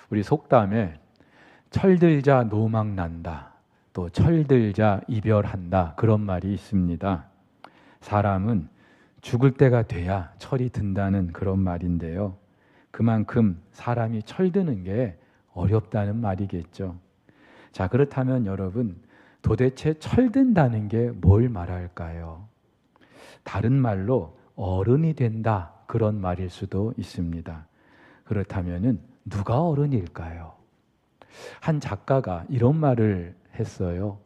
우리 속담에 철들자 노망 난다, 또 철들자 이별한다, 그런 말이 있습니다. 사람은 죽을 때가 돼야 철이 든다는 그런 말인데요. 그만큼 사람이 철드는 게 어렵다는 말이겠죠. 자, 그렇다면 여러분, 도대체 철든다는 게 뭘 말할까요? 다른 말로 어른이 된다, 그런 말일 수도 있습니다. 그렇다면은 누가 어른일까요? 한 작가가 이런 말을 했어요.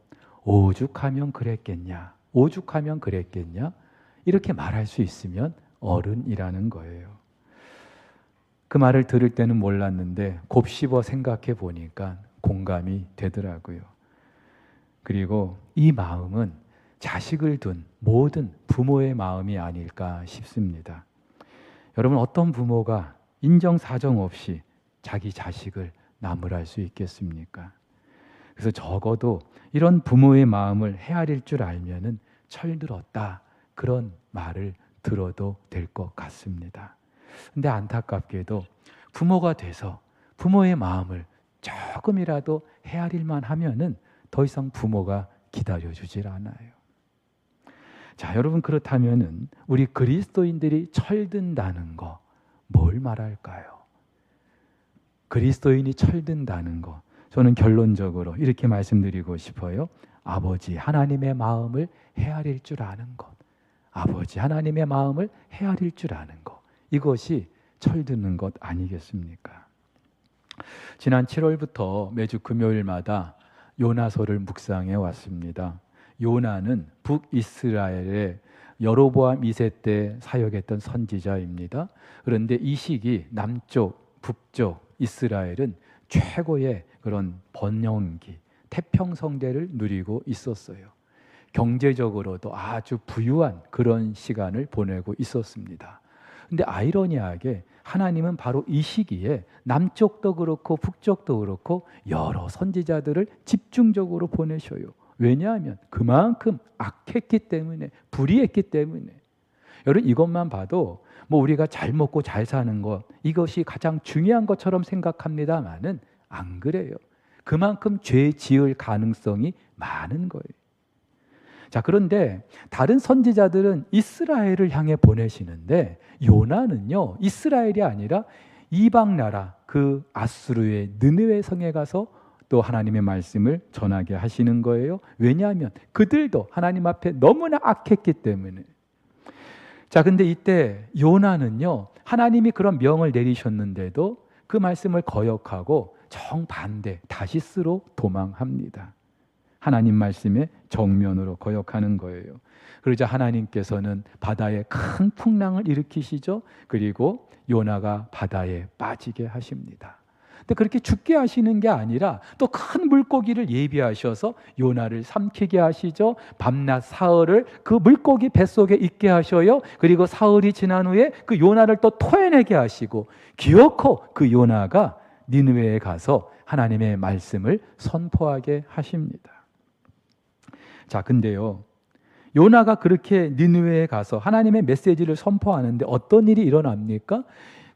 오죽하면 그랬겠냐, 오죽하면 그랬겠냐, 이렇게 말할 수 있으면 어른이라는 거예요. 그 말을 들을 때는 몰랐는데 곱씹어 생각해 보니까 공감이 되더라고요. 그리고 이 마음은 자식을 둔 모든 부모의 마음이 아닐까 싶습니다. 여러분, 어떤 부모가 인정사정 없이 자기 자식을 나무랄 수 있겠습니까? 그래서 적어도 이런 부모의 마음을 헤아릴 줄 알면은 철들었다, 그런 말을 들어도 될 것 같습니다. 근데 안타깝게도 부모가 돼서 부모의 마음을 조금이라도 헤아릴만 하면은 더 이상 부모가 기다려주질 않아요. 자, 여러분, 그렇다면은 우리 그리스도인들이 철든다는 거 뭘 말할까요? 그리스도인이 철든다는 거, 저는 결론적으로 이렇게 말씀드리고 싶어요. 아버지 하나님의 마음을 헤아릴 줄 아는 것, 아버지 하나님의 마음을 헤아릴 줄 아는 것, 이것이 철드는 것 아니겠습니까? 지난 7월부터 매주 금요일마다 요나서를 묵상해 왔습니다. 요나는 북이스라엘의 여로보암 2세 때 사역했던 선지자입니다. 그런데 이 시기 남쪽, 북쪽 이스라엘은 최고의 그런 번영기, 태평성대를 누리고 있었어요. 경제적으로도 아주 부유한 그런 시간을 보내고 있었습니다. 근데 아이러니하게 하나님은 바로 이 시기에 남쪽도 그렇고 북쪽도 그렇고 여러 선지자들을 집중적으로 보내셔요. 왜냐하면 그만큼 악했기 때문에, 불의했기 때문에. 여러분, 이것만 봐도 뭐 우리가 잘 먹고 잘 사는 것, 이것이 가장 중요한 것처럼 생각합니다만은 안 그래요. 그만큼 죄 지을 가능성이 많은 거예요. 자, 그런데 다른 선지자들은 이스라엘을 향해 보내시는데 요나는요, 이스라엘이 아니라 이방 나라 그 아수르의 느느웨 성에 가서 또 하나님의 말씀을 전하게 하시는 거예요. 왜냐하면 그들도 하나님 앞에 너무나 악했기 때문에. 자, 근데 이때 요나는요, 하나님이 그런 명을 내리셨는데도 그 말씀을 거역하고 정반대 다시스로 도망합니다. 하나님 말씀에 정면으로 거역하는 거예요. 그러자 하나님께서는 바다에 큰 풍랑을 일으키시죠. 그리고 요나가 바다에 빠지게 하십니다. 근데 그렇게 죽게 하시는 게 아니라 또 큰 물고기를 예비하셔서 요나를 삼키게 하시죠. 밤낮 사흘을 그 물고기 뱃속에 있게 하셔요. 그리고 사흘이 지난 후에 그 요나를 또 토해내게 하시고, 기어코 그 요나가 니느웨에 가서 하나님의 말씀을 선포하게 하십니다. 자, 근데요, 요나가 그렇게 니느웨에 가서 하나님의 메시지를 선포하는데 어떤 일이 일어납니까?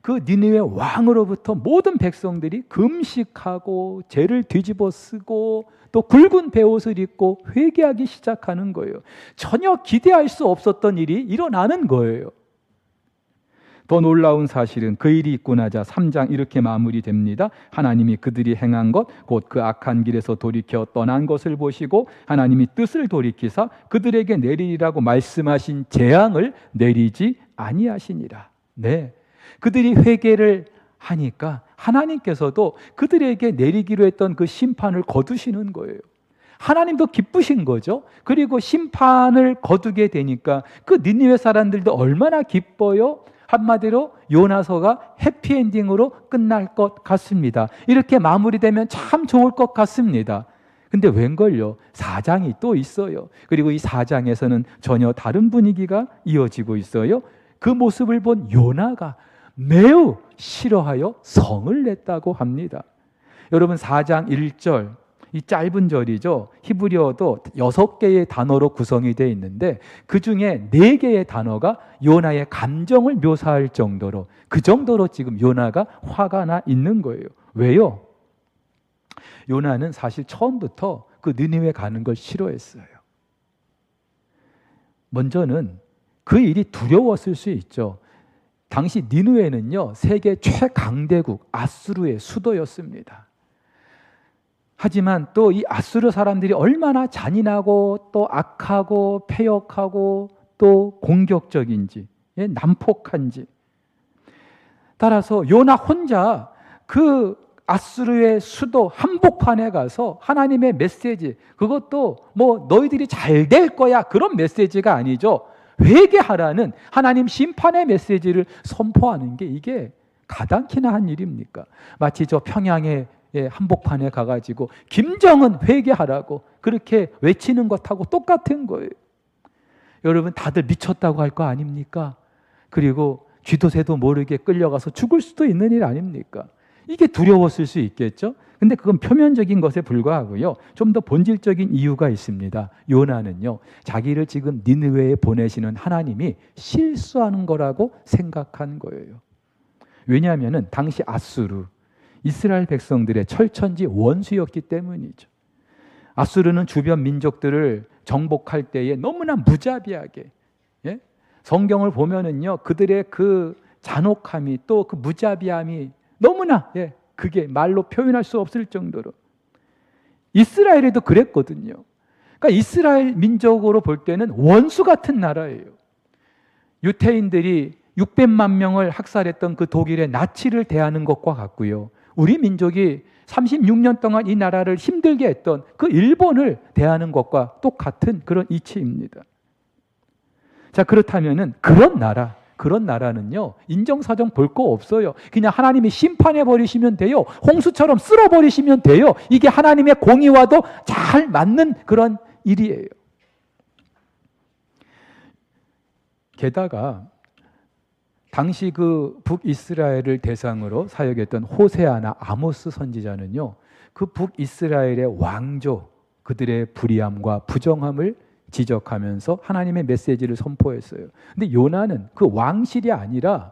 그 니느웨 왕으로부터 모든 백성들이 금식하고 죄를 뒤집어 쓰고 또 굵은 베옷을 입고 회개하기 시작하는 거예요. 전혀 기대할 수 없었던 일이 일어나는 거예요. 더 놀라운 사실은 그 일이 있고 나자 3장 이렇게 마무리됩니다. 하나님이 그들이 행한 것 곧 그 악한 길에서 돌이켜 떠난 것을 보시고 하나님이 뜻을 돌이키사 그들에게 내리리라고 말씀하신 재앙을 내리지 아니하시니라. 네, 그들이 회개를 하니까 하나님께서도 그들에게 내리기로 했던 그 심판을 거두시는 거예요. 하나님도 기쁘신 거죠. 그리고 심판을 거두게 되니까 그 니느웨 사람들도 얼마나 기뻐요. 한마디로 요나서가 해피엔딩으로 끝날 것 같습니다. 이렇게 마무리되면 참 좋을 것 같습니다. 근데 웬걸요, 4장이 또 있어요. 그리고 이 4장에서는 전혀 다른 분위기가 이어지고 있어요. 그 모습을 본 요나가 매우 싫어하여 성을 냈다고 합니다. 여러분, 4장 1절 이 짧은 절이죠. 히브리어도 6개의 단어로 구성이 되어 있는데 그 중에 4개의 단어가 요나의 감정을 묘사할 정도로, 그 정도로 지금 요나가 화가 나 있는 거예요. 왜요? 요나는 사실 처음부터 그 니느웨 가는 걸 싫어했어요. 먼저는 그 일이 두려웠을 수 있죠. 당시 니느웨는요, 세계 최강대국 아수르의 수도였습니다. 하지만 또 이 아수르 사람들이 얼마나 잔인하고 또 악하고 패역하고 또 공격적인지, 난폭한지. 따라서 요나 혼자 그 아수르의 수도 한복판에 가서 하나님의 메시지, 그것도 뭐 너희들이 잘 될 거야 그런 메시지가 아니죠. 회개하라는 하나님 심판의 메시지를 선포하는 게 이게 가당키나 한 일입니까? 마치 저 평양의 한복판에 가가지고 김정은 회개하라고 그렇게 외치는 것하고 똑같은 거예요. 여러분, 다들 미쳤다고 할 거 아닙니까? 그리고 쥐도 새도 모르게 끌려가서 죽을 수도 있는 일 아닙니까? 이게 두려웠을 수 있겠죠? 근데 그건 표면적인 것에 불과하고요, 좀 더 본질적인 이유가 있습니다. 요나는요, 자기를 지금 니느웨에 보내시는 하나님이 실수하는 거라고 생각한 거예요. 왜냐하면 당시 아수르, 이스라엘 백성들의 철천지 원수였기 때문이죠. 아수르는 주변 민족들을 정복할 때에 너무나 무자비하게, 성경을 보면은요, 그들의 그 잔혹함이 또 그 무자비함이 너무나, 그게 말로 표현할 수 없을 정도로. 이스라엘에도 그랬거든요. 그러니까 이스라엘 민족으로 볼 때는 원수 같은 나라예요. 유태인들이 600만 명을 학살했던 그 독일의 나치를 대하는 것과 같고요, 우리 민족이 36년 동안 이 나라를 힘들게 했던 그 일본을 대하는 것과 똑같은 그런 이치입니다. 자, 그렇다면은 그런 나라는요, 인정사정 볼 거 없어요. 그냥 하나님이 심판해 버리시면 돼요. 홍수처럼 쓸어 버리시면 돼요. 이게 하나님의 공의와도 잘 맞는 그런 일이에요. 게다가 당시 그 북이스라엘을 대상으로 사역했던 호세아나 아모스 선지자는요, 그 북이스라엘의 왕조, 그들의 불의함과 부정함을 지적하면서 하나님의 메시지를 선포했어요. 근데 요나는 그 왕실이 아니라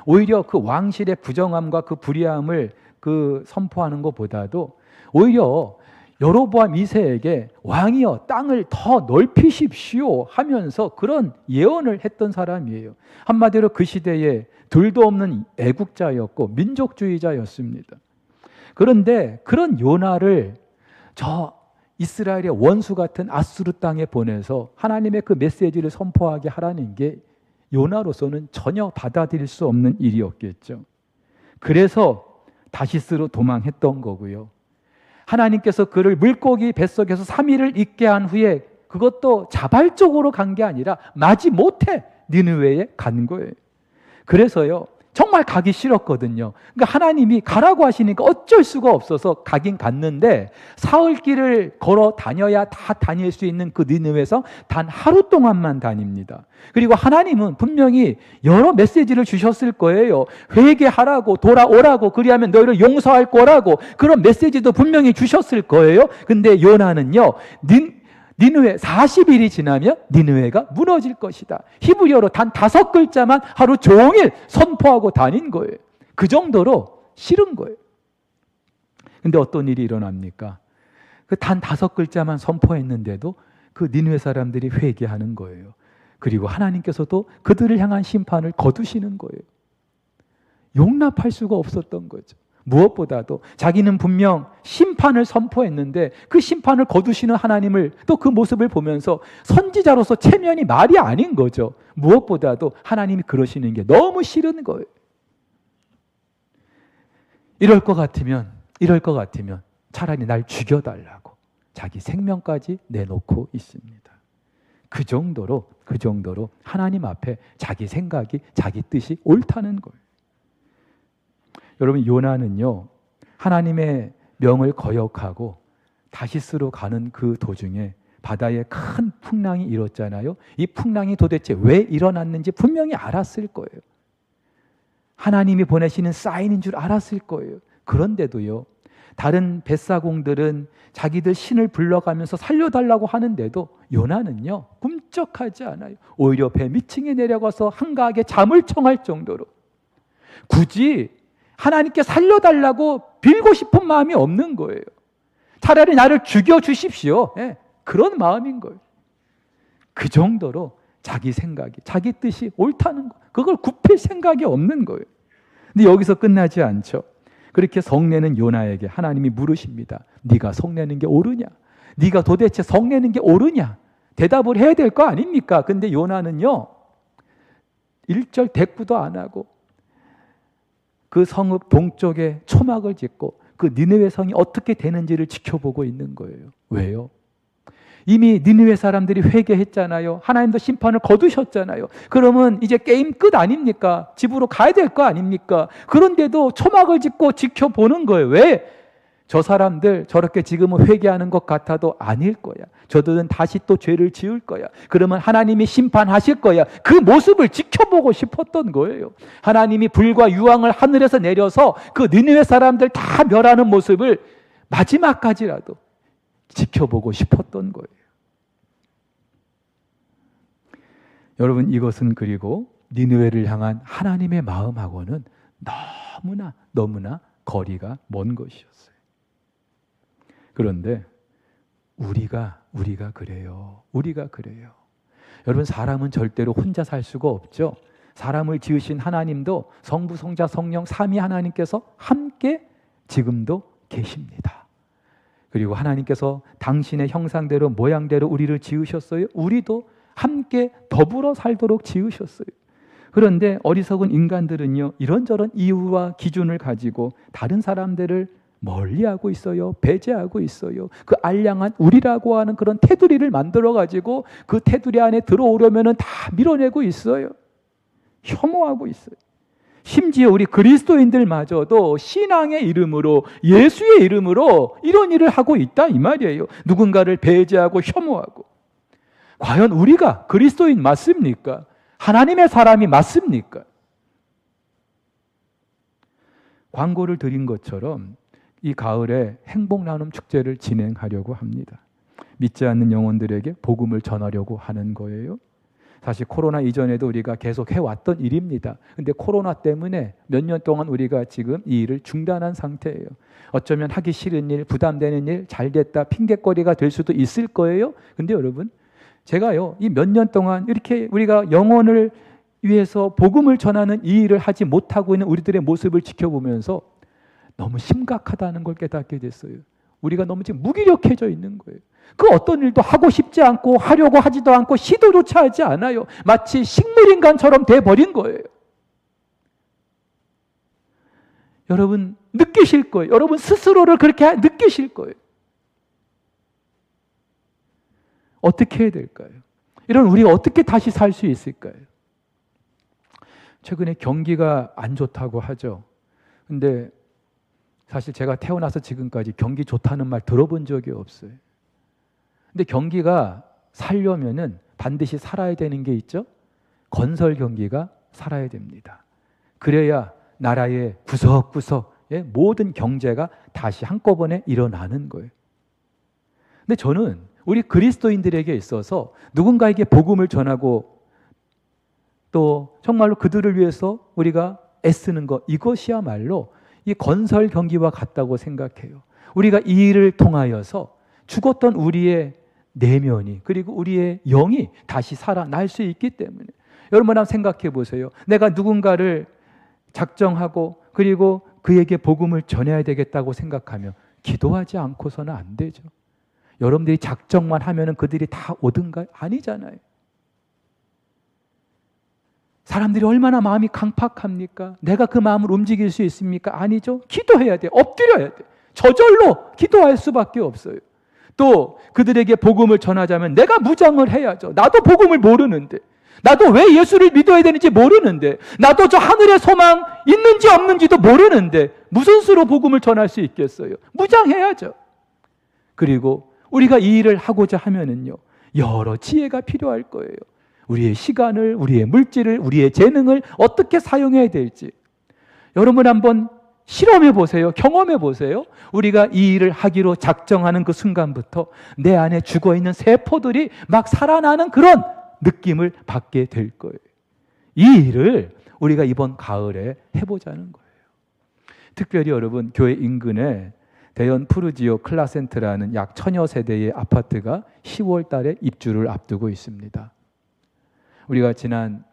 오히려 그 왕실의 부정함과 그 불의함을 그 선포하는 것보다도 오히려 여로보암 2세에게 왕이여 땅을 더 넓히십시오 하면서 그런 예언을 했던 사람이에요. 한마디로 그 시대에 둘도 없는 애국자였고 민족주의자였습니다. 그런데 그런 요나를 저 이스라엘의 원수 같은 아수르 땅에 보내서 하나님의 그 메시지를 선포하게 하라는 게 요나로서는 전혀 받아들일 수 없는 일이었겠죠. 그래서 다시스로 도망했던 거고요. 하나님께서 그를 물고기 뱃속에서 3일을 있게 한 후에 그것도 자발적으로 간 게 아니라 마지못해 니느웨에 간 거예요. 그래서요, 정말 가기 싫었거든요. 그러니까 하나님이 가라고 하시니까 어쩔 수가 없어서 가긴 갔는데 사흘길을 걸어 다녀야 다 다닐 수 있는 그 니느웨에서 단 하루 동안만 다닙니다. 그리고 하나님은 분명히 여러 메시지를 주셨을 거예요. 회개하라고, 돌아오라고, 그리하면 너희를 용서할 거라고 그런 메시지도 분명히 주셨을 거예요. 근데 요나는요, 니느웨 40일이 지나면 니느웨가 무너질 것이다. 히브리어로 단 5글자만 하루 종일 선포하고 다닌 거예요. 그 정도로 싫은 거예요. 근데 어떤 일이 일어납니까? 그 단 5글자만 선포했는데도 그 니느웨 사람들이 회개하는 거예요. 그리고 하나님께서도 그들을 향한 심판을 거두시는 거예요. 용납할 수가 없었던 거죠. 무엇보다도 자기는 분명 심판을 선포했는데 그 심판을 거두시는 하나님을 또 그 모습을 보면서 선지자로서 체면이 말이 아닌 거죠. 무엇보다도 하나님이 그러시는 게 너무 싫은 거예요. 이럴 것 같으면 차라리 날 죽여달라고 자기 생명까지 내놓고 있습니다. 그 정도로 하나님 앞에 자기 생각이, 자기 뜻이 옳다는 거예요. 여러분, 요나는요, 하나님의 명을 거역하고 다시스로 가는 그 도중에 바다에 큰 풍랑이 일었잖아요. 이 풍랑이 도대체 왜 일어났는지 분명히 알았을 거예요. 하나님이 보내시는 사인인 줄 알았을 거예요. 그런데도요, 다른 뱃사공들은 자기들 신을 불러가면서 살려달라고 하는데도 요나는요 꿈쩍하지 않아요. 오히려 배 밑층에 내려가서 한가하게 잠을 청할 정도로 굳이 하나님께 살려달라고 빌고 싶은 마음이 없는 거예요. 차라리 나를 죽여주십시오. 네, 그런 마음인 거예요. 그 정도로 자기 생각이, 자기 뜻이 옳다는 거, 그걸 굽힐 생각이 없는 거예요. 근데 여기서 끝나지 않죠. 그렇게 성내는 요나에게 하나님이 물으십니다. 네가 성내는 게 옳으냐? 네가 도대체 성내는 게 옳으냐? 대답을 해야 될 거 아닙니까? 근데 요나는요 1절 대꾸도 안 하고 그 성읍 동쪽에 초막을 짓고 그 니느웨 성이 어떻게 되는지를 지켜보고 있는 거예요. 왜요? 이미 니느웨 사람들이 회개했잖아요. 하나님도 심판을 거두셨잖아요. 그러면 이제 게임 끝 아닙니까? 집으로 가야 될 거 아닙니까? 그런데도 초막을 짓고 지켜보는 거예요. 왜? 저 사람들 저렇게 지금은 회개하는 것 같아도 아닐 거야. 저들은 다시 또 죄를 지을 거야. 그러면 하나님이 심판하실 거야. 그 모습을 지켜보고 싶었던 거예요. 하나님이 불과 유황을 하늘에서 내려서 그 니느웨 사람들 다 멸하는 모습을 마지막까지라도 지켜보고 싶었던 거예요. 여러분, 이것은 그리고 니느웨를 향한 하나님의 마음하고는 너무나 거리가 먼 것이었어요. 그런데 우리가 그래요. 우리가 그래요. 여러분, 사람은 절대로 혼자 살 수가 없죠. 사람을 지으신 하나님도 성부, 성자, 성령 삼위 하나님께서 함께 지금도 계십니다. 그리고 하나님께서 당신의 형상대로 모양대로 우리를 지으셨어요. 우리도 함께 더불어 살도록 지으셨어요. 그런데 어리석은 인간들은요 이런저런 이유와 기준을 가지고 다른 사람들을 멀리하고 있어요. 배제하고 있어요. 그 알량한 우리라고 하는 그런 테두리를 만들어 가지고 그 테두리 안에 들어오려면 다 밀어내고 있어요. 혐오하고 있어요. 심지어 우리 그리스도인들마저도 신앙의 이름으로, 예수의 이름으로 이런 일을 하고 있다 이 말이에요. 누군가를 배제하고 혐오하고. 과연 우리가 그리스도인 맞습니까? 하나님의 사람이 맞습니까? 광고를 드린 것처럼 이 가을에 행복 나눔 축제를 진행하려고 합니다. 믿지 않는 영혼들에게 복음을 전하려고 하는 거예요. 사실 코로나 이전에도 우리가 계속 해왔던 일입니다. 근데 코로나 때문에 몇 년 동안 우리가 지금 이 일을 중단한 상태예요. 어쩌면 하기 싫은 일, 부담되는 일, 잘됐다, 핑계거리가 될 수도 있을 거예요. 근데 여러분, 제가요, 이 몇 년 동안 이렇게 우리가 영혼을 위해서 복음을 전하는 이 일을 하지 못하고 있는 우리들의 모습을 지켜보면서 너무 심각하다는 걸 깨닫게 됐어요. 우리가 너무 지금 무기력해져 있는 거예요. 그 어떤 일도 하고 싶지 않고 하려고 하지도 않고 시도조차 하지 않아요. 마치 식물인간처럼 돼버린 거예요. 여러분 느끼실 거예요. 여러분 스스로를 그렇게 느끼실 거예요. 어떻게 해야 될까요? 이런 우리가 어떻게 다시 살 수 있을까요? 최근에 경기가 안 좋다고 하죠. 근데 사실 제가 태어나서 지금까지 경기 좋다는 말 들어본 적이 없어요. 근데 경기가 살려면은 반드시 살아야 되는 게 있죠. 건설 경기가 살아야 됩니다. 그래야 나라의 구석구석 모든 경제가 다시 한꺼번에 일어나는 거예요. 근데 저는 우리 그리스도인들에게 있어서 누군가에게 복음을 전하고 또 정말로 그들을 위해서 우리가 애쓰는 것, 이것이야말로 이 건설 경기와 같다고 생각해요. 우리가 이 일을 통하여서 죽었던 우리의 내면이 그리고 우리의 영이 다시 살아날 수 있기 때문에 여러분 한번 생각해 보세요. 내가 누군가를 작정하고 그리고 그에게 복음을 전해야 되겠다고 생각하면 기도하지 않고서는 안 되죠. 여러분들이 작정만 하면 그들이 다 오든가요? 아니잖아요. 사람들이 얼마나 마음이 강팍합니까? 내가 그 마음을 움직일 수 있습니까? 아니죠. 기도해야 돼. 엎드려야 돼. 저절로 기도할 수밖에 없어요. 또 그들에게 복음을 전하자면 내가 무장을 해야죠. 나도 복음을 모르는데, 나도 왜 예수를 믿어야 되는지 모르는데, 나도 저 하늘의 소망 있는지 없는지도 모르는데 무슨 수로 복음을 전할 수 있겠어요? 무장해야죠. 그리고 우리가 이 일을 하고자 하면은요, 여러 지혜가 필요할 거예요. 우리의 시간을, 우리의 물질을, 우리의 재능을 어떻게 사용해야 될지. 여러분 한번 실험해 보세요. 경험해 보세요. 우리가 이 일을 하기로 작정하는 그 순간부터 내 안에 죽어있는 세포들이 막 살아나는 그런 느낌을 받게 될 거예요. 이 일을 우리가 이번 가을에 해보자는 거예요. 특별히 여러분, 교회 인근에 대연 푸르지오 클라센트라는 약 1000여 세대의 아파트가 10월 달에 입주를 앞두고 있습니다. 우리가 지난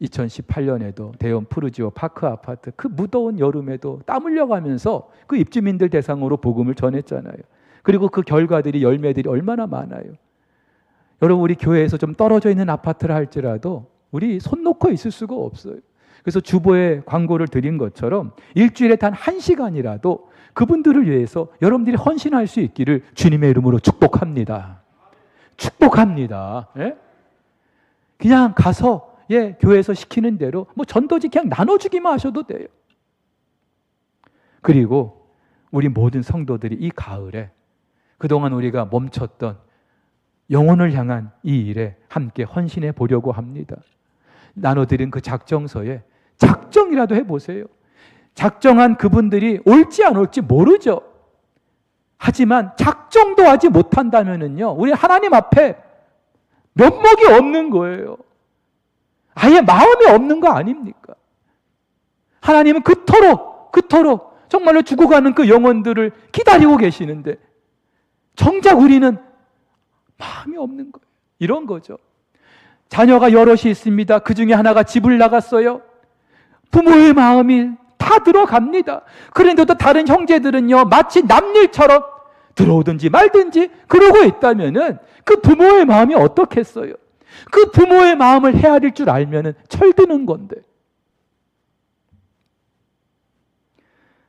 2018년에도 대연 푸르지오 파크 아파트 그 무더운 여름에도 땀 흘려가면서 그 입주민들 대상으로 복음을 전했잖아요. 그리고 그 결과들이, 열매들이 얼마나 많아요. 여러분, 우리 교회에서 좀 떨어져 있는 아파트를 할지라도 우리 손 놓고 있을 수가 없어요. 그래서 주보에 광고를 드린 것처럼 일주일에 단 1시간이라도 그분들을 위해서 여러분들이 헌신할 수 있기를 주님의 이름으로 축복합니다. 축복합니다. 예? 그냥 가서 교회에서 시키는 대로 뭐 전도지 그냥 나눠주기만 하셔도 돼요. 그리고 우리 모든 성도들이 이 가을에 그동안 우리가 멈췄던 영혼을 향한 이 일에 함께 헌신해 보려고 합니다. 나눠드린 그 작정서에 작정이라도 해보세요. 작정한 그분들이 올지 안 올지 모르죠. 하지만 작정도 하지 못한다면은요, 우리 하나님 앞에 면목이 없는 거예요. 아예 마음이 없는 거 아닙니까? 하나님은 그토록 정말로 죽어가는 그 영혼들을 기다리고 계시는데 정작 우리는 마음이 없는 거예요. 이런 거죠. 자녀가 여럿이 있습니다. 그 중에 하나가 집을 나갔어요. 부모의 마음이 다 들어갑니다. 그런데도 다른 형제들은요, 마치 남일처럼 들어오든지 말든지 그러고 있다면은 그 부모의 마음이 어떻겠어요? 그 부모의 마음을 헤아릴 줄 알면은 철드는 건데.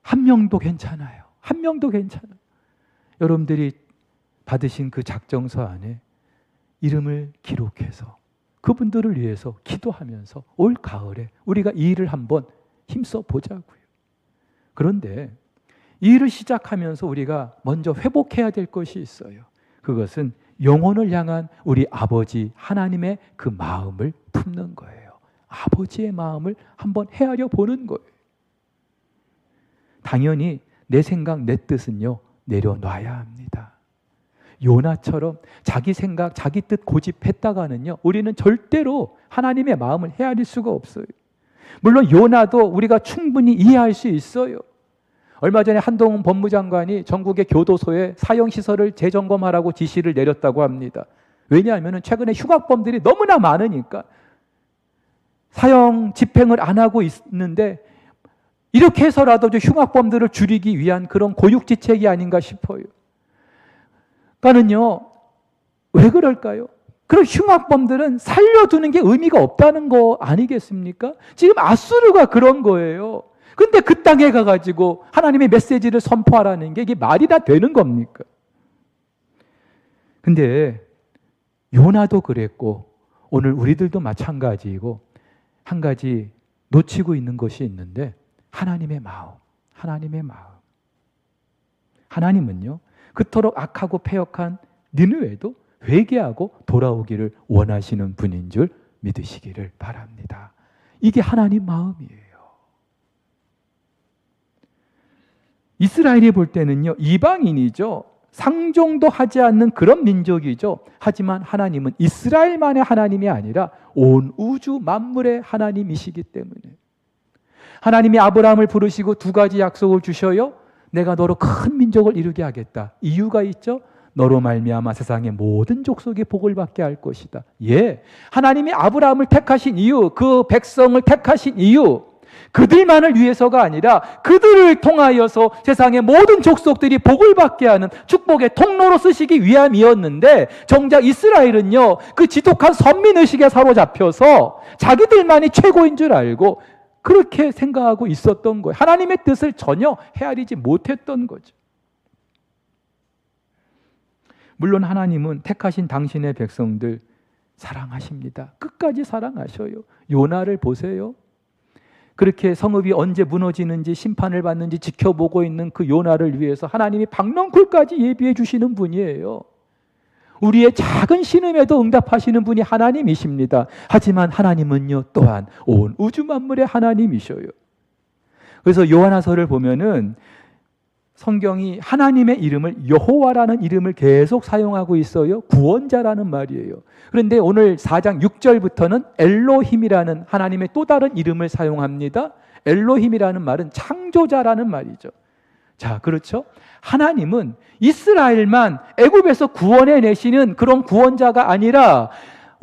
한 명도 괜찮아요. 한 명도 괜찮아요. 여러분들이 받으신 그 작정서 안에 이름을 기록해서 그분들을 위해서 기도하면서 올 가을에 우리가 이 일을 한번 힘써 보자고요. 그런데 이 일을 시작하면서 우리가 먼저 회복해야 될 것이 있어요. 그것은 영혼을 향한 우리 아버지 하나님의 그 마음을 품는 거예요. 아버지의 마음을 한번 헤아려 보는 거예요. 당연히 내 생각, 내 뜻은요, 내려놔야 합니다. 요나처럼 자기 생각, 자기 뜻 고집했다가는요, 우리는 절대로 하나님의 마음을 헤아릴 수가 없어요. 물론 요나도 우리가 충분히 이해할 수 있어요. 얼마 전에 한동훈 법무장관이 전국의 교도소에 사형시설을 재점검하라고 지시를 내렸다고 합니다. 왜냐하면 최근에 흉악범들이 너무나 많으니까 사형 집행을 안 하고 있는데 이렇게 해서라도 흉악범들을 줄이기 위한 그런 고육지책이 아닌가 싶어요. 그러니까는요, 왜 그럴까요? 그럼 흉악범들은 살려두는 게 의미가 없다는 거 아니겠습니까? 지금 아수르가 그런 거예요. 근데 그 땅에 가가지고 하나님의 메시지를 선포하라는 게 이게 말이 다 되는 겁니까? 근데 요나도 그랬고 오늘 우리들도 마찬가지이고 한 가지 놓치고 있는 것이 있는데 하나님의 마음, 하나님의 마음. 하나님은요, 그토록 악하고 패역한 니느웨도 회개하고 돌아오기를 원하시는 분인 줄 믿으시기를 바랍니다. 이게 하나님 마음이에요. 이스라엘이 볼 때는요, 이방인이죠. 상종도 하지 않는 그런 민족이죠. 하지만 하나님은 이스라엘만의 하나님이 아니라 온 우주 만물의 하나님이시기 때문에 하나님이 아브라함을 부르시고 두 가지 약속을 주셔요. 내가 너로 큰 민족을 이루게 하겠다. 이유가 있죠. 너로 말미암아 세상의 모든 족속이 복을 받게 할 것이다. 예, 하나님이 아브라함을 택하신 이유, 그 백성을 택하신 이유, 그들만을 위해서가 아니라 그들을 통하여서 세상의 모든 족속들이 복을 받게 하는 축복의 통로로 쓰시기 위함이었는데 정작 이스라엘은요, 그 지독한 선민의식에 사로잡혀서 자기들만이 최고인 줄 알고 그렇게 생각하고 있었던 거예요. 하나님의 뜻을 전혀 헤아리지 못했던 거죠. 물론 하나님은 택하신 당신의 백성들 사랑하십니다. 끝까지 사랑하셔요. 요나를 보세요. 그렇게 성읍이 언제 무너지는지 심판을 받는지 지켜보고 있는 그 요나를 위해서 하나님이 박넝쿨까지 예비해 주시는 분이에요. 우리의 작은 신음에도 응답하시는 분이 하나님이십니다. 하지만 하나님은요, 또한 온 우주 만물의 하나님이셔요. 그래서 요한화서를 보면은 성경이 하나님의 이름을 여호와라는 이름을 계속 사용하고 있어요. 구원자라는 말이에요. 그런데 오늘 4장 6절부터는 엘로힘이라는 하나님의 또 다른 이름을 사용합니다. 엘로힘이라는 말은 창조자라는 말이죠. 자, 그렇죠? 하나님은 이스라엘만 애굽에서 구원해 내시는 그런 구원자가 아니라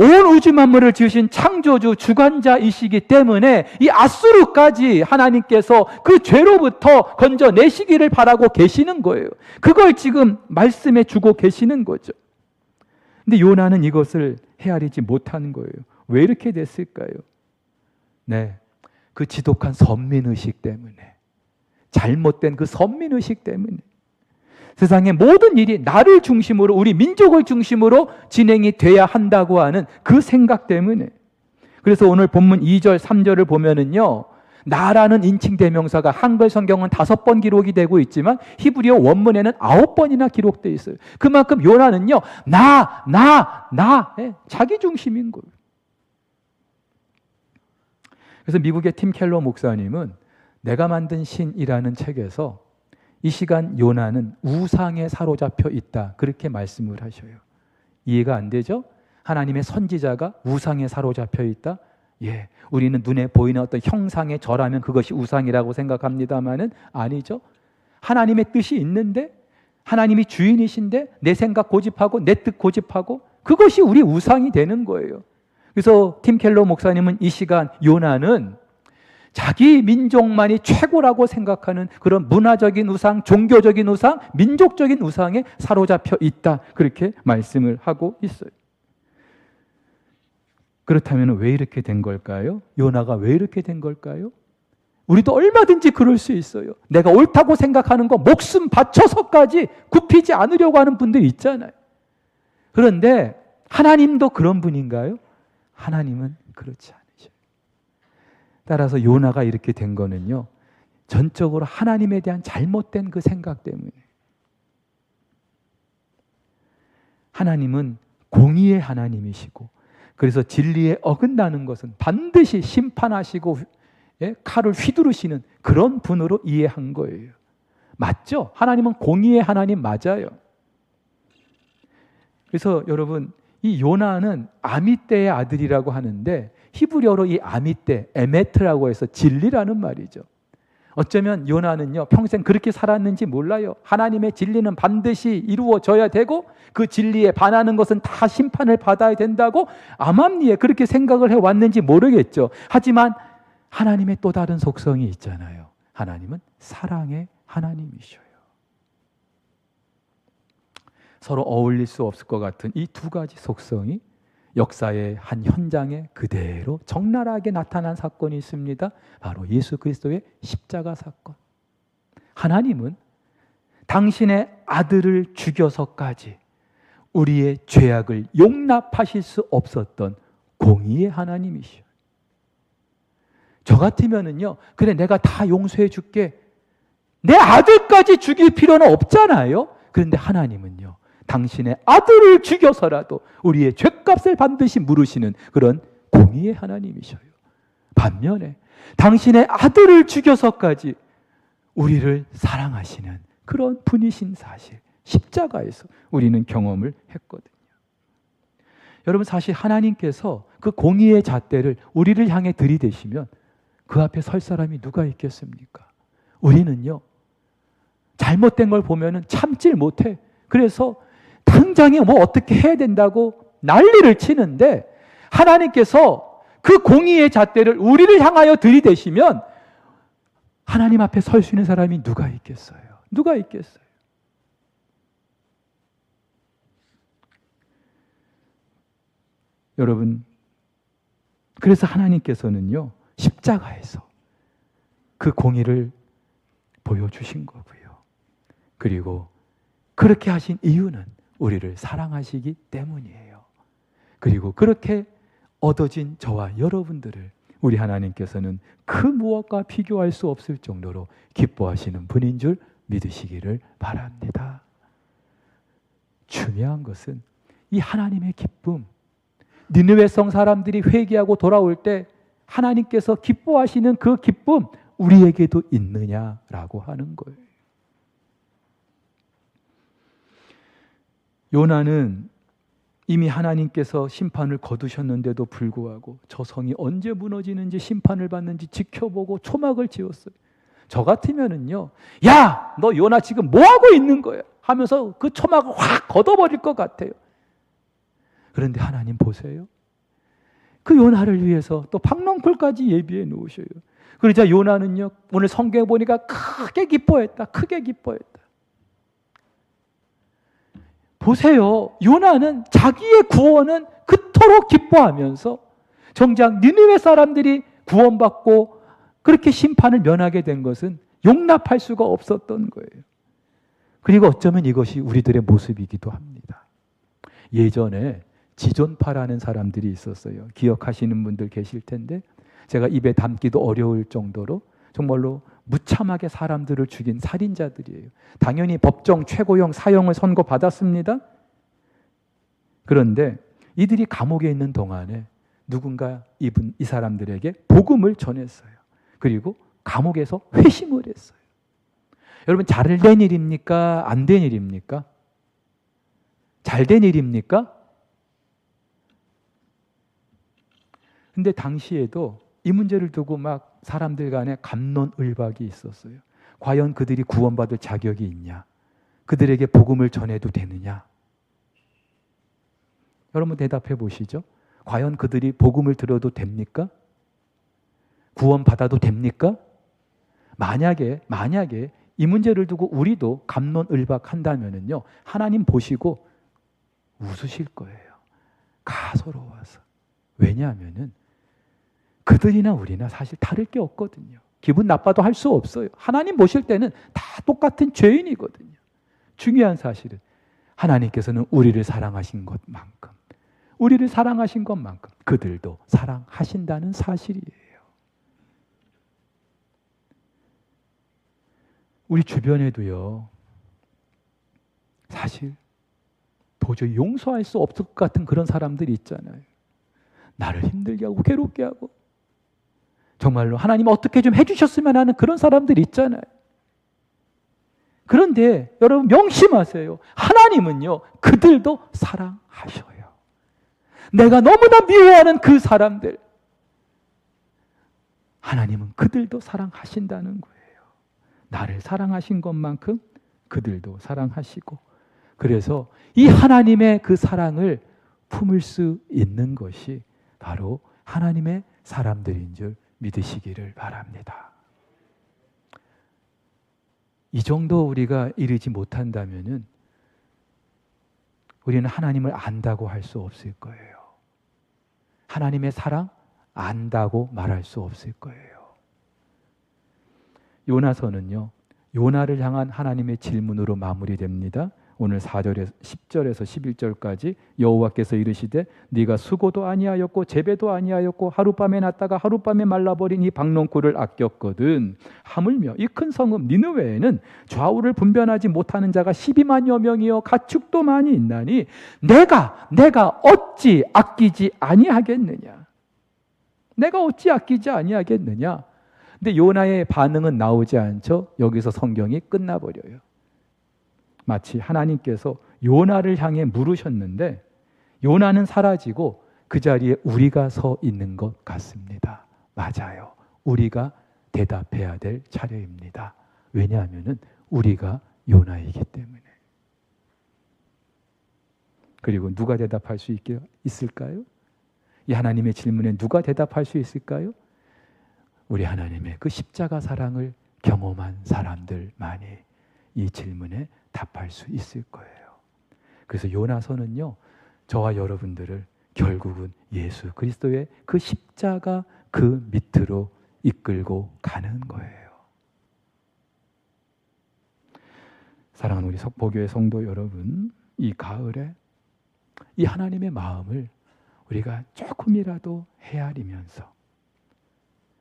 온 우주 만물을 지으신 창조주 주관자이시기 때문에 이 아수르까지 하나님께서 그 죄로부터 건져내시기를 바라고 계시는 거예요. 그걸 지금 말씀해 주고 계시는 거죠. 근데 요나는 이것을 헤아리지 못하는 거예요. 왜 이렇게 됐을까요? 네, 그 지독한 선민의식 때문에, 잘못된 그 선민의식 때문에 세상의 모든 일이 나를 중심으로, 우리 민족을 중심으로 진행이 돼야 한다고 하는 그 생각 때문에. 그래서 오늘 본문 2절, 3절을 보면은요, 나라는 인칭대명사가 한글 성경은 5번 기록이 되고 있지만 히브리어 원문에는 9번이나 기록되어 있어요. 그만큼 요나는요, 나, 자기 중심인 거예요. 그래서 미국의 팀 켈러 목사님은 내가 만든 신이라는 책에서 이 시간 요나는 우상에 사로잡혀 있다, 그렇게 말씀을 하셔요. 이해가 안 되죠? 하나님의 선지자가 우상에 사로잡혀 있다? 예, 우리는 눈에 보이는 어떤 형상에 절하면 그것이 우상이라고 생각합니다마는 아니죠. 하나님의 뜻이 있는데, 하나님이 주인이신데 내 생각 고집하고 내 뜻 고집하고, 그것이 우리 우상이 되는 거예요. 그래서 팀 켈러 목사님은 이 시간 요나는 자기 민족만이 최고라고 생각하는 그런 문화적인 우상, 종교적인 우상, 민족적인 우상에 사로잡혀 있다, 그렇게 말씀을 하고 있어요. 그렇다면 왜 이렇게 된 걸까요? 요나가 왜 이렇게 된 걸까요? 우리도 얼마든지 그럴 수 있어요. 내가 옳다고 생각하는 거 목숨 바쳐서까지 굽히지 않으려고 하는 분들이 있잖아요. 그런데 하나님도 그런 분인가요? 하나님은 그렇지 않으셔요. 따라서 요나가 이렇게 된 거는요, 전적으로 하나님에 대한 잘못된 그 생각 때문에. 하나님은 공의의 하나님이시고, 그래서 진리에 어긋나는 것은 반드시 심판하시고 칼을 휘두르시는 그런 분으로 이해한 거예요. 맞죠? 하나님은 공의의 하나님 맞아요. 그래서 여러분, 이 요나는 아미떼의 아들이라고 하는데 히브리어로 이 아미떼, 에메트라고 해서 진리라는 말이죠. 어쩌면 요나는요, 평생 그렇게 살았는지 몰라요. 하나님의 진리는 반드시 이루어져야 되고 그 진리에 반하는 것은 다 심판을 받아야 된다고 암암리에 그렇게 생각을 해왔는지 모르겠죠. 하지만 하나님의 또 다른 속성이 있잖아요. 하나님은 사랑의 하나님이셔요. 서로 어울릴 수 없을 것 같은 이 두 가지 속성이 역사의 한 현장에 그대로 적나라하게 나타난 사건이 있습니다. 바로 예수 그리스도의 십자가 사건. 하나님은 당신의 아들을 죽여서까지 우리의 죄악을 용납하실 수 없었던 공의의 하나님이시오. 저 같으면은요, 그래 내가 다 용서해 줄게, 내 아들까지 죽일 필요는 없잖아요. 그런데 하나님은요, 당신의 아들을 죽여서라도 우리의 죄값을 반드시 물으시는 그런 공의의 하나님이셔요. 반면에 당신의 아들을 죽여서까지 우리를 사랑하시는 그런 분이신 사실, 십자가에서 우리는 경험을 했거든요. 여러분, 사실 하나님께서 그 공의의 잣대를 우리를 향해 들이대시면 그 앞에 설 사람이 누가 있겠습니까? 우리는요, 잘못된 걸 보면은 참질 못해. 그래서 당장에 뭐 어떻게 해야 된다고 난리를 치는데, 하나님께서 그 공의의 잣대를 우리를 향하여 들이대시면 하나님 앞에 설 수 있는 사람이 누가 있겠어요? 누가 있겠어요? 여러분, 그래서 하나님께서는요, 십자가에서 그 공의를 보여주신 거고요. 그리고 그렇게 하신 이유는 우리를 사랑하시기 때문이에요. 그리고 그렇게 얻어진 저와 여러분들을 우리 하나님께서는 그 무엇과 비교할 수 없을 정도로 기뻐하시는 분인 줄 믿으시기를 바랍니다. 중요한 것은 이 하나님의 기쁨, 니느웨 성 사람들이 회개하고 돌아올 때 하나님께서 기뻐하시는 그 기쁨, 우리에게도 있느냐라고 하는 거예요. 요나는 이미 하나님께서 심판을 거두셨는데도 불구하고 저 성이 언제 무너지는지 심판을 받는지 지켜보고 초막을 지었어요. 저 같으면은요, 야, 너 요나 지금 뭐 하고 있는 거야? 하면서 그 초막을 확 걷어버릴 것 같아요. 그런데 하나님 보세요. 그 요나를 위해서 또 박넝쿨까지 예비해 놓으셔요. 그러자 요나는요, 오늘 성경에 보니까 크게 기뻐했다. 크게 기뻐했다. 보세요. 요나는 자기의 구원은 그토록 기뻐하면서 정작 니느웨 사람들이 구원받고 그렇게 심판을 면하게 된 것은 용납할 수가 없었던 거예요. 그리고 어쩌면 이것이 우리들의 모습이기도 합니다. 예전에 지존파라는 사람들이 있었어요. 기억하시는 분들 계실 텐데 제가 입에 담기도 어려울 정도로 정말로 무참하게 사람들을 죽인 살인자들이에요. 당연히 법정 최고형 사형을 선고받았습니다. 그런데 이들이 감옥에 있는 동안에 누군가 이 사람들에게 복음을 전했어요. 그리고 감옥에서 회심을 했어요. 여러분, 잘된 일입니까? 안 된 일입니까? 잘된 일입니까? 근데 당시에도 이 문제를 두고 막 사람들 간에 갑론을박이 있었어요. 과연 그들이 구원받을 자격이 있냐? 그들에게 복음을 전해도 되느냐? 여러분 대답해 보시죠. 과연 그들이 복음을 들어도 됩니까? 구원받아도 됩니까? 만약에 이 문제를 두고 우리도 갑론을박한다면요, 하나님 보시고 웃으실 거예요. 가소로워서. 왜냐하면은 그들이나 우리나 사실 다를 게 없거든요. 기분 나빠도 할 수 없어요. 하나님 보실 때는 다 똑같은 죄인이거든요. 중요한 사실은 하나님께서는 우리를 사랑하신 것만큼 그들도 사랑하신다는 사실이에요. 우리 주변에도요, 사실 도저히 용서할 수 없을 것 같은 그런 사람들이 있잖아요. 나를 힘들게 하고 괴롭게 하고 정말로 하나님 어떻게 좀 해주셨으면 하는 그런 사람들이 있잖아요. 그런데 여러분 명심하세요. 하나님은요, 그들도 사랑하셔요. 내가 너무나 미워하는 그 사람들, 하나님은 그들도 사랑하신다는 거예요. 나를 사랑하신 것만큼 그들도 사랑하시고, 그래서 이 하나님의 그 사랑을 품을 수 있는 것이 바로 하나님의 사람들인 줄 믿으시기를 바랍니다. 이 정도 우리가 이르지 못한다면은 우리는 하나님을 안다고 할 수 없을 거예요. 하나님의 사랑 안다고 말할 수 없을 거예요. 요나서는요, 요나를 향한 하나님의 질문으로 마무리됩니다. 오늘 4절에서 10절에서 11절까지 여호와께서 이르시되 네가 수고도 아니하였고 재배도 아니하였고 하룻밤에 났다가 하룻밤에 말라버린 이 박농쿨을 아꼈거든. 하물며 이 큰 성읍 니느웨에는 좌우를 분별하지 못하는 자가 12만여 명이요 가축도 많이 있나니 내가 어찌 아끼지 아니하겠느냐. 내가 어찌 아끼지 아니하겠느냐. 근데 요나의 반응은 나오지 않죠. 여기서 성경이 끝나버려요. 마치 하나님께서 요나를 향해 물으셨는데 요나는 사라지고 그 자리에 우리가 서 있는 것 같습니다. 맞아요. 우리가 대답해야 될 차례입니다. 왜냐하면 우리가 요나이기 때문에. 그리고 누가 대답할 수 있을까요? 이 하나님의 질문에 누가 대답할 수 있을까요? 우리 하나님의 그 십자가 사랑을 경험한 사람들만이 이 질문에 답할 수 있을 거예요. 그래서 요나서는요, 저와 여러분들을 결국은 예수 그리스도의 그 십자가 그 밑으로 이끌고 가는 거예요. 사랑하는 우리 석포교회 성도 여러분, 이 가을에 이 하나님의 마음을 우리가 조금이라도 헤아리면서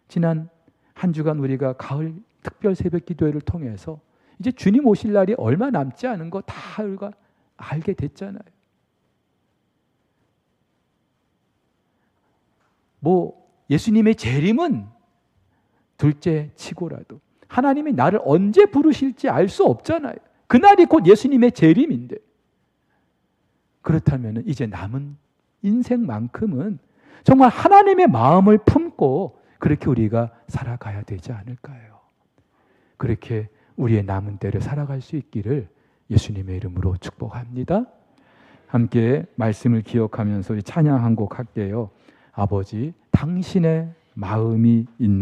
지난 한 주간 우리가 가을 특별 새벽 기도회를 통해서 이제 주님 오실 날이 얼마 남지 않은 거 다 우리가 알게 됐잖아요. 예수님의 재림은 둘째 치고라도 하나님이 나를 언제 부르실지 알 수 없잖아요. 그날이 곧 예수님의 재림인데, 그렇다면 이제 남은 인생만큼은 정말 하나님의 마음을 품고 그렇게 우리가 살아가야 되지 않을까요? 그렇게 우리의 남은 때를 살아갈 수 있기를 예수님의 이름으로 축복합니다. 함께 말씀을 기억하면서 찬양 한 곡 할게요. 아버지, 당신의 마음이 있는